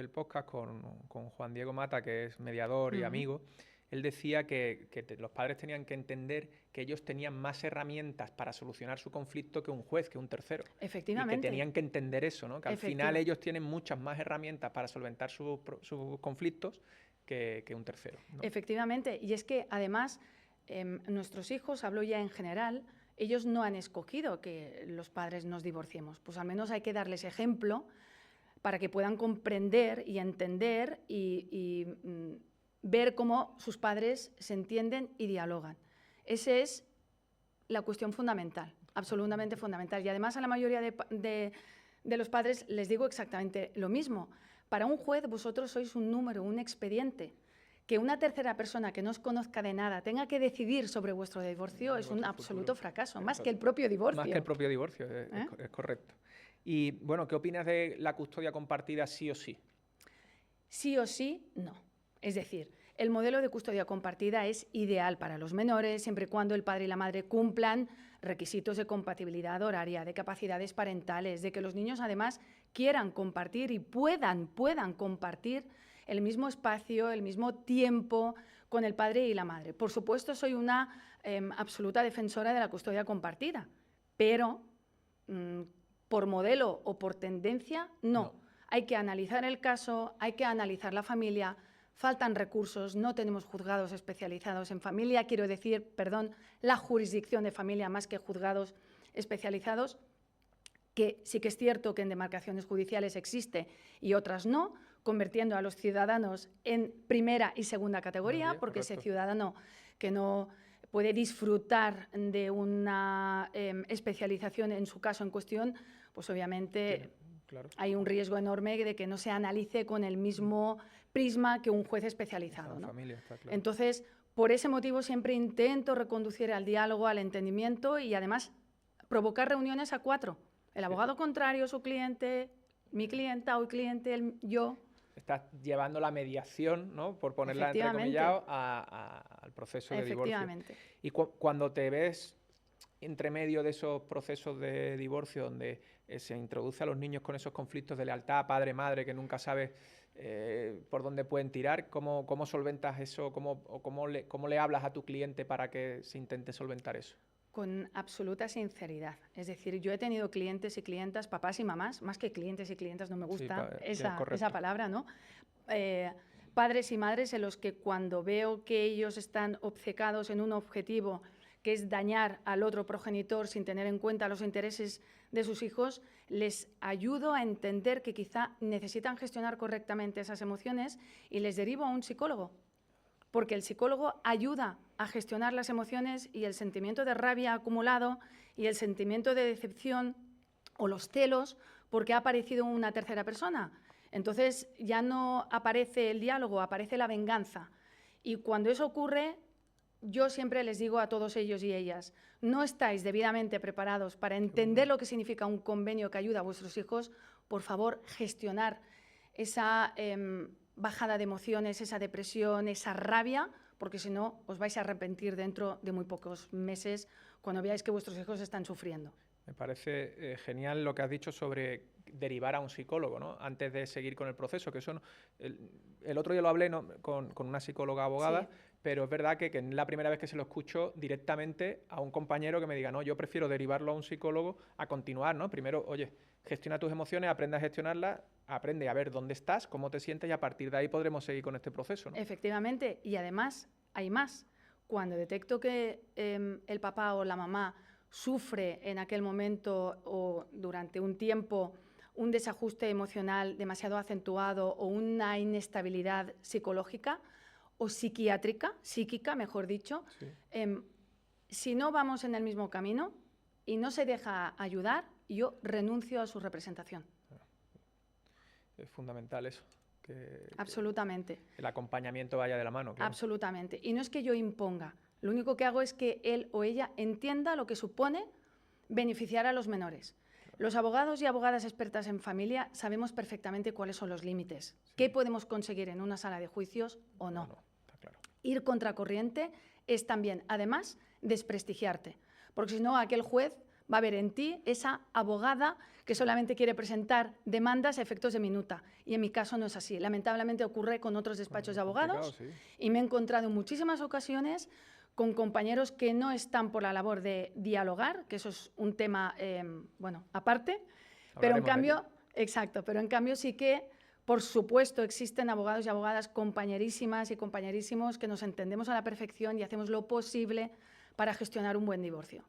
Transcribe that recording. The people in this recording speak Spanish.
el podcast con Juan Diego Mata, que es mediador y amigo. Él decía que los padres tenían que entender que ellos tenían más herramientas para solucionar su conflicto que un juez, que un tercero. Efectivamente. Y que tenían que entender eso, ¿no? Que al final ellos tienen muchas más herramientas para solventar sus conflictos que un tercero, ¿no? Efectivamente. Y es que, además, nuestros hijos, hablo ya en general, ellos no han escogido que los padres nos divorciemos. Pues al menos hay que darles ejemplo para que puedan comprender y entender y ver cómo sus padres se entienden y dialogan. Esa es la cuestión fundamental, absolutamente fundamental. Y además a la mayoría de los padres les digo exactamente lo mismo. Para un juez vosotros sois un número, un expediente. Que una tercera persona que no os conozca de nada tenga que decidir sobre vuestro divorcio es un absoluto fracaso, más que el propio divorcio. Más que el propio divorcio, es correcto. Y bueno, ¿qué opinas de la custodia compartida sí o sí? Sí o sí, no. Es decir, el modelo de custodia compartida es ideal para los menores siempre y cuando el padre y la madre cumplan requisitos de compatibilidad horaria, de capacidades parentales, de que los niños además quieran compartir y puedan compartir el mismo espacio, el mismo tiempo con el padre y la madre. Por supuesto, soy una absoluta defensora de la custodia compartida, pero por modelo o por tendencia, no. Hay que analizar el caso, hay que analizar la familia. Faltan recursos, no tenemos juzgados especializados en familia, quiero decir, la jurisdicción de familia más que juzgados especializados, que sí que es cierto que en demarcaciones judiciales existe y otras no, convirtiendo a los ciudadanos en primera y segunda categoría, porque ese ciudadano que no puede disfrutar de una especialización en su caso en cuestión, pues obviamente hay un riesgo enorme de que no se analice con el mismo prisma que un juez especializado, ¿no? Entonces, por ese motivo siempre intento reconducir al diálogo, al entendimiento y además provocar reuniones a 4. El abogado contrario, su cliente, mi clienta o el cliente, yo. Estás llevando la mediación, ¿no? Por ponerla entrecomillado, al proceso de divorcio. Y cuando te ves entre medio de esos procesos de divorcio donde se introduce a los niños con esos conflictos de lealtad, padre-madre, que nunca sabes por dónde pueden tirar, ¿cómo solventas eso? ¿Cómo le hablas a tu cliente para que se intente solventar eso? Con absoluta sinceridad. Es decir, yo he tenido clientes y clientas, papás y mamás, más que clientes y clientas, no me gusta esa palabra, ¿no? Padres y madres en los que cuando veo que ellos están obcecados en un objetivo que es dañar al otro progenitor sin tener en cuenta los intereses de sus hijos, les ayudo a entender que quizá necesitan gestionar correctamente esas emociones y les derivo a un psicólogo. Porque el psicólogo ayuda a gestionar las emociones y el sentimiento de rabia acumulado y el sentimiento de decepción o los celos porque ha aparecido una tercera persona. Entonces ya no aparece el diálogo, aparece la venganza. Y cuando eso ocurre, yo siempre les digo a todos ellos y ellas, no estáis debidamente preparados para entender lo que significa un convenio que ayuda a vuestros hijos, por favor, gestionar esa bajada de emociones, esa depresión, esa rabia, porque si no os vais a arrepentir dentro de muy pocos meses cuando veáis que vuestros hijos están sufriendo. Me parece genial lo que has dicho sobre derivar a un psicólogo, ¿no? Antes de seguir con el proceso, que eso el otro día lo hablé, ¿no? con una psicóloga abogada, sí. Pero es verdad que es la primera vez que se lo escucho directamente a un compañero que me diga, no, yo prefiero derivarlo a un psicólogo a continuar, ¿no? Primero, oye, gestiona tus emociones, aprende a gestionarlas, aprende a ver dónde estás, cómo te sientes y a partir de ahí podremos seguir con este proceso, ¿no? Efectivamente, y además hay más. Cuando detecto que el papá o la mamá sufre en aquel momento o durante un tiempo un desajuste emocional demasiado acentuado o una inestabilidad psicológica o psíquica, mejor dicho, sí. Si no vamos en el mismo camino y no se deja ayudar, yo renuncio a su representación. Es fundamental eso. Absolutamente. Que el acompañamiento vaya de la mano. Claro. Absolutamente. Y no es que yo imponga. Lo único que hago es que él o ella entienda lo que supone beneficiar a los menores. Claro. Los abogados y abogadas expertas en familia sabemos perfectamente cuáles son los límites. Sí. ¿Qué podemos conseguir en una sala de juicios o no? No, está claro. Ir contracorriente es también, además, desprestigiarte. Porque si no, aquel juez va a ver en ti esa abogada que solamente quiere presentar demandas a efectos de minuta. Y en mi caso no es así. Lamentablemente ocurre con otros despachos de abogados y me he encontrado en muchísimas ocasiones con compañeros que no están por la labor de dialogar, que eso es un tema, bueno, aparte, pero en cambio, exacto, pero en cambio sí que, por supuesto, existen abogados y abogadas compañerísimas y compañerísimos que nos entendemos a la perfección y hacemos lo posible para gestionar un buen divorcio.